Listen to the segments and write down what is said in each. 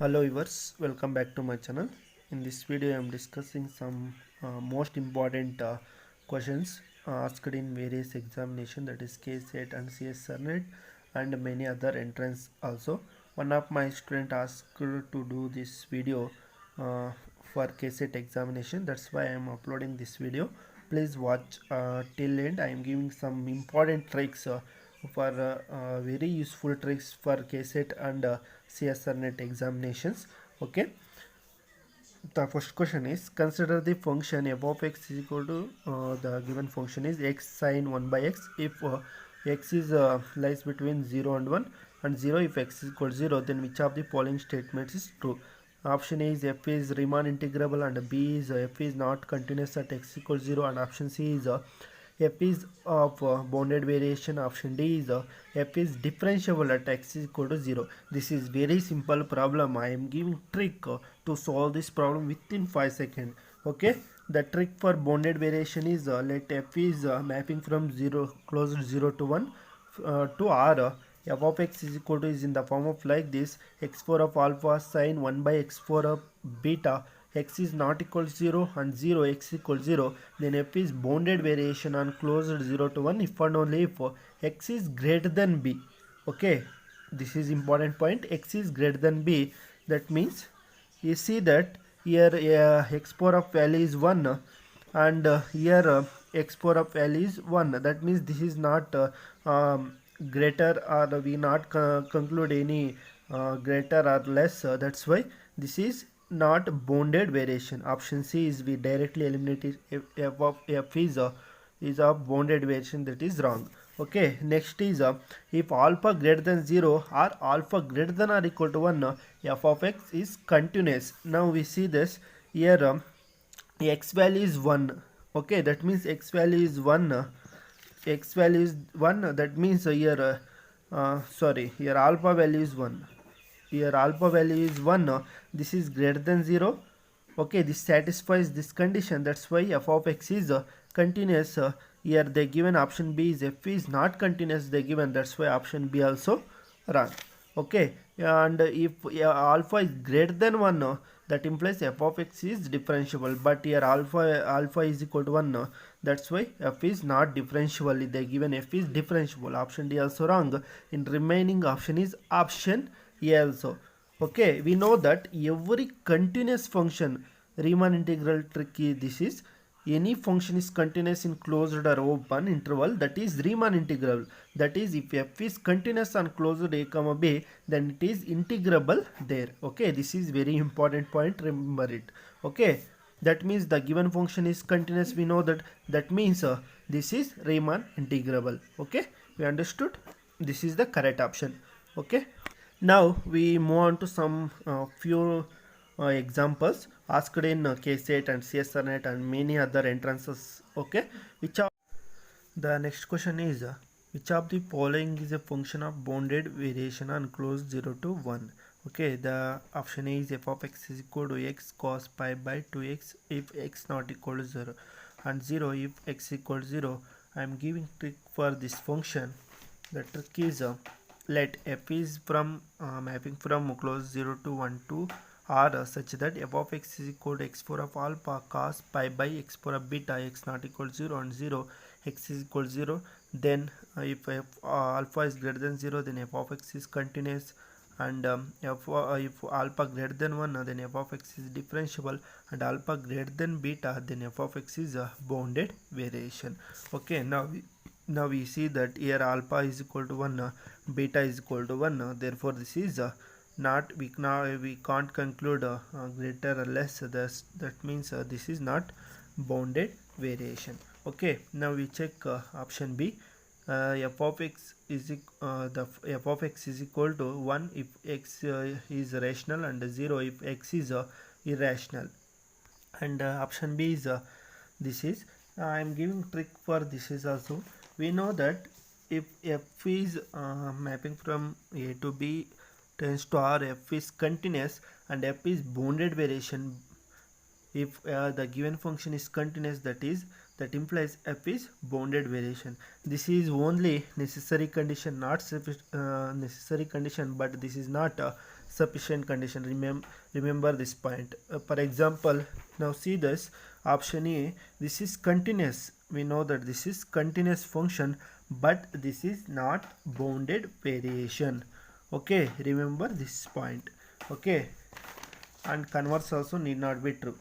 Hello viewers, welcome back to my channel. In this video I am discussing some most important questions asked in various examination, that is KSET and CSIR NET and many other entrance also. One of my student asked to do this video uh, for KSET examination, that's why I am uploading this video. Please watch till end. I am giving some important tricks for very useful tricks for KSET and CSIR NET examinations. Okay, the first question is, consider the function f of x is equal to the given function is x sine 1 by x if x is lies between 0 and 1 and 0 if x is equal to 0, then which of the following statements is true? Option A is f is Riemann integrable and B is f is not continuous at x equals 0, and option C is f is of bounded variation. Option D is f is differentiable at x is equal to 0. This is very simple problem. I am giving trick to solve this problem within 5 seconds. Okay, the trick for bounded variation is let f is mapping from 0 close to 0 to 1 to r. F of x is equal to is in the form of like this: x4 of alpha sine 1 by x4 of beta. X is not equal to 0 and 0 x equal to 0, then f is bounded variation on closed 0 to 1 if and only if x is greater than b. Okay, this is important point. X is greater than b, that means you see that here x power of value is 1 and here x power of value is 1. That means this is not greater, or we not conclude any greater or less. That's why this is not bounded variation. Option C is we directly eliminated f of f is a bounded variation, that is wrong. Okay, next is if alpha greater than 0 or alpha greater than or equal to 1, f of x is continuous. Now we see this here, x value is 1. Okay, that means x value is 1. X value is 1, that means here here alpha value is 1. Here alpha value is 1. This is greater than 0. Okay, this satisfies this condition, that's why f of x is continuous. Here they given option B is f is not continuous, they given, that's why option B also wrong. Okay, and if alpha is greater than 1, that implies f of x is differentiable, but here alpha is equal to 1, that's why f is not differentiable, they given f is differentiable. Option D also wrong. In remaining option is option A also. Okay, we know that every continuous function, Riemann integral trick is this is any function is continuous in closed or open interval, that is Riemann integral. That is, if f is continuous on closed a comma b, then it is integrable there. Okay, this is very important point, remember it. Okay, that means the given function is continuous, we know that, that means this is Riemann integrable. Okay, we understood, this is the correct option. Okay, now we move on to some few examples asked in KSET and CSIR NET and many other entrances. Okay, which are the next question is which of the following is a function of bounded variation on closed 0 to 1? Okay, the option A is f of x is equal to x cos pi by 2x if x not equal to 0, and 0 if x equal to 0. I am giving trick for this function. The trick is let f is from mapping from close 0 to 1 to r such that f of x is equal to x4 of alpha cos pi by x4 of beta, x not equal to 0 and 0 x is equal to 0. Then if alpha is greater than 0, then f of x is continuous, and if alpha greater than 1, then f of x is differentiable, and alpha greater than beta, then f of x is a bounded variation. Okay, now we see that here alpha is equal to 1, beta is equal to 1, therefore this is not, we can't conclude greater or less. That means this is not bounded variation. Okay, now we check option B. F of x is the f of x is equal to 1 if x is rational, and 0 if x is irrational. And option B is this is I am giving trick for this is also. We know that if f is mapping from A to B tends to R, f is continuous and f is bounded variation. If the given function is continuous, that implies f is bounded variation. This is only necessary condition, not necessary condition, but this is not sufficient condition. Remember this point. For example, now see this option A, this is continuous. We know that this is continuous function, but this is not bounded variation. Okay, remember this point. Okay, and converse also need not be true.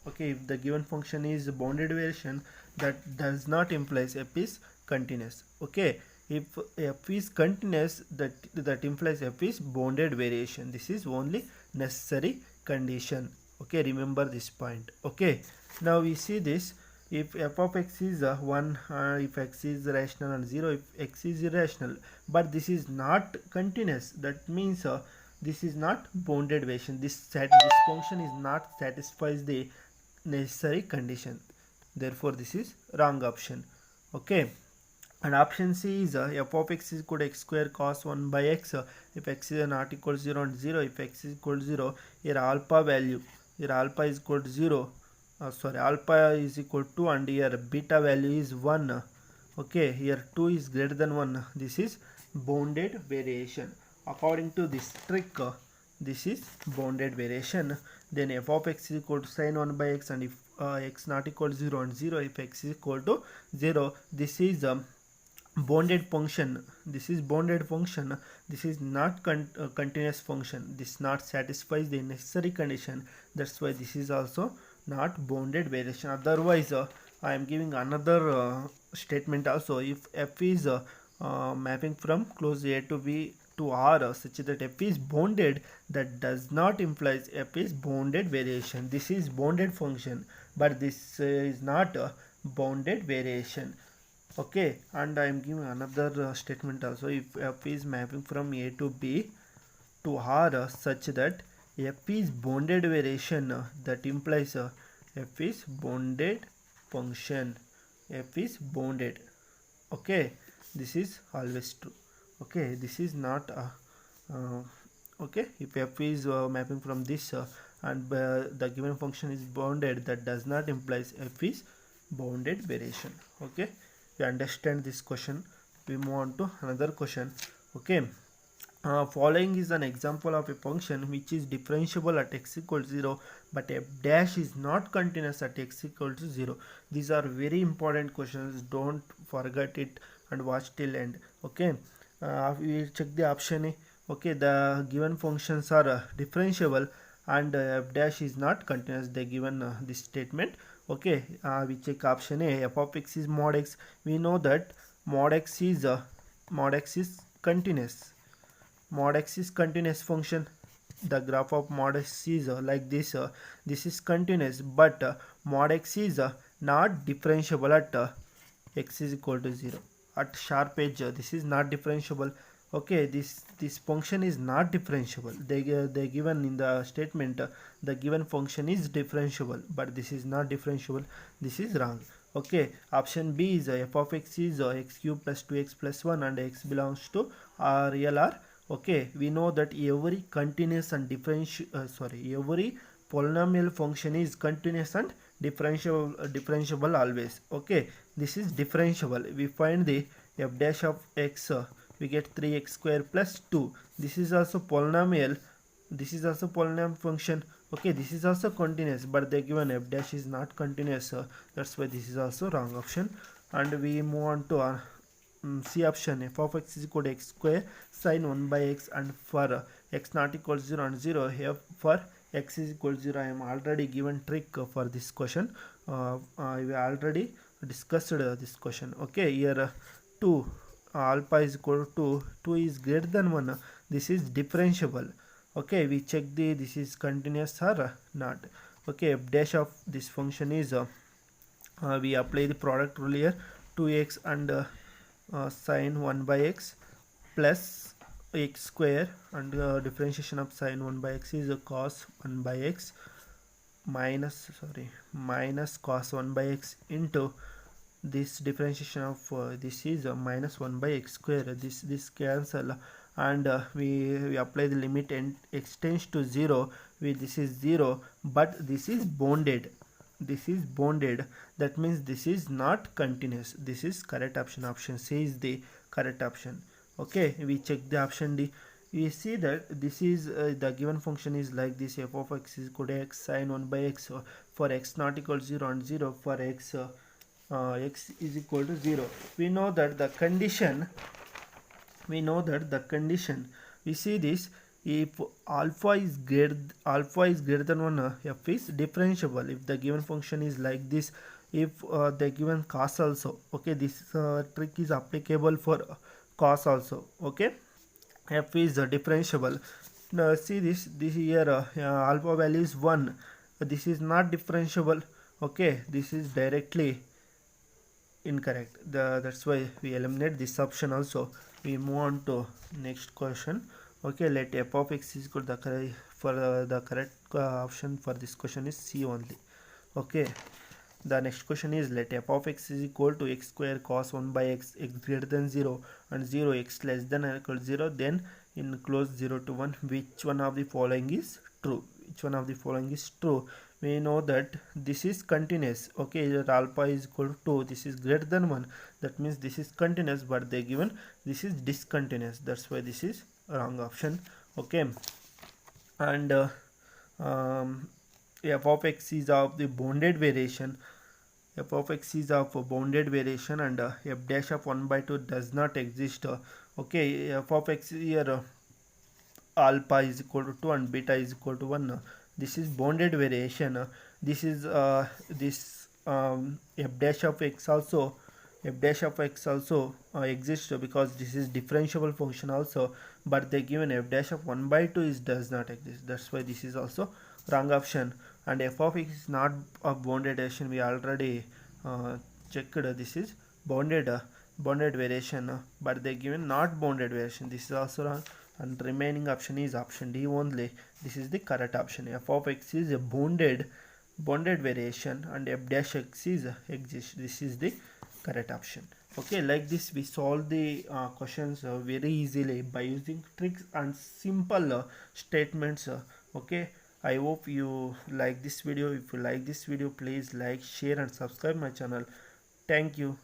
Okay, if the given function is bounded variation, that does not imply f is continuous. Okay, if f is continuous, that implies f is bounded variation. This is only necessary condition. Okay, remember this point. Okay, now we see this. If f of x is 1, if x is rational, and 0 if x is irrational, but this is not continuous, that means this is not bounded variation. This function is not satisfies the necessary condition. Therefore, this is wrong option. Okay, and option C is f of x is equal to x square cos 1 by x. If x is not equal to 0 and 0, if x is equal to 0, here alpha value, here alpha is equal to 0. Alpha is equal to 2 and here beta value is 1. Okay, here 2 is greater than 1. This is bounded variation. According to this trick, this is bounded variation. Then f of x is equal to sin 1 by x, and if x not equal to 0 and 0, if x is equal to 0, this is bounded function. This is bounded function. This is not continuous function. This not satisfies the necessary condition. That's why this is also not bounded variation. Otherwise, I am giving another statement also. If f is mapping from close A to B to R such that f is bounded, that does not imply f is bounded variation. This is bounded function, but this is not bounded variation. Okay, and I am giving another statement also. If f is mapping from A to B to R such that f is bounded variation, that implies f is bounded function. F is bounded. Okay, this is always true. Okay, this is not okay, if f is mapping from this and the given function is bounded, that does not imply f is bounded variation. Okay, you understand this question. We move on to another question. Okay, following is an example of a function which is differentiable at x equal to 0, but f dash is not continuous at x equal to 0. These are very important questions. Don't forget it and watch till end. Okay, we will check the option A. Okay, the given functions are differentiable and f dash is not continuous. They given this statement. Okay, we check option A. F of x is mod x. We know that mod x is continuous. Mod x is continuous function. The graph of mod x is like this. This is continuous, but mod x is not differentiable at x is equal to 0. At sharp edge, this is not differentiable. Okay, this function is not differentiable. They given in the statement the given function is differentiable, but this is not differentiable. This is wrong. Okay, option B is f of x is x cube plus 2x plus 1 and x belongs to real R. Okay, we know that every continuous and every polynomial function is continuous and differentiable always. Okay, this is differentiable. We find the f dash of x, we get 3x square plus 2. This is also polynomial. This is also polynomial function. Okay, this is also continuous, but they given f dash is not continuous. That's why this is also wrong option. And we move on to C option. F of x is equal to x square sin 1 by x, and for x not equal to 0 and 0, f for x is equal to 0. I am already given trick for this question. We already discussed this question. Okay, here 2 alpha is equal to 2 is greater than 1. This is differentiable. Okay, we check this is continuous or not. Okay, f dash of this function is we apply the product rule here. 2x and sin 1 by x plus x square, and differentiation of sin 1 by x is cos 1 by x minus cos 1 by x into this differentiation of this is minus 1 by x square. This cancel, and we apply the limit and x tends to 0. This is 0, but this is bounded. This is bounded. That means this is not continuous. This is correct option. Option C is the correct option. Okay, we check the option D. we see that this is the given function is like this: f of x is equal to x sine 1 by x for x not equal to 0 and 0 for x is equal to 0. We know that the condition, we see this: if alpha is greater than 1, f is differentiable. If the given function is like this, if the given cos also, okay, this trick is applicable for cos also, okay, f is differentiable. Now see this here, alpha value is 1, this is not differentiable, okay, this is directly incorrect. That's why we eliminate this option also. We move on to next question. Okay, let f of x is equal to the correct, for the correct option for this question is C only. Okay, the next question is let f of x is equal to x square cos 1 by x, x greater than 0 and 0 x less than or equal to 0, then in close 0 to 1, which one of the following is true? Which one of the following is true? We know that this is continuous, okay, that alpha is equal to 2, this is greater than 1, that means this is continuous, but they given this is discontinuous, that's why this is wrong option. Okay, and f of x is of the bounded variation, f of x is of a bounded variation, and f dash of 1 by 2 does not exist. Okay, f of x here, alpha is equal to 2 and beta is equal to 1. This is bounded variation. This is this f dash of x also, exists because this is differentiable function also, but they given f dash of 1 by 2 is does not exist, that's why this is also wrong option. And f of x is not a bounded variation, we already checked, this is bounded variation, but they given not bounded variation, this is also wrong. And remaining option is option D only, this is the correct option. F of x is a bounded variation and f dash x is exist, this is the correct option. Okay, like this we solve the questions very easily by using tricks and simple statements. Okay, I hope you like this video. If you like this video, please like, share and subscribe my channel. Thank you.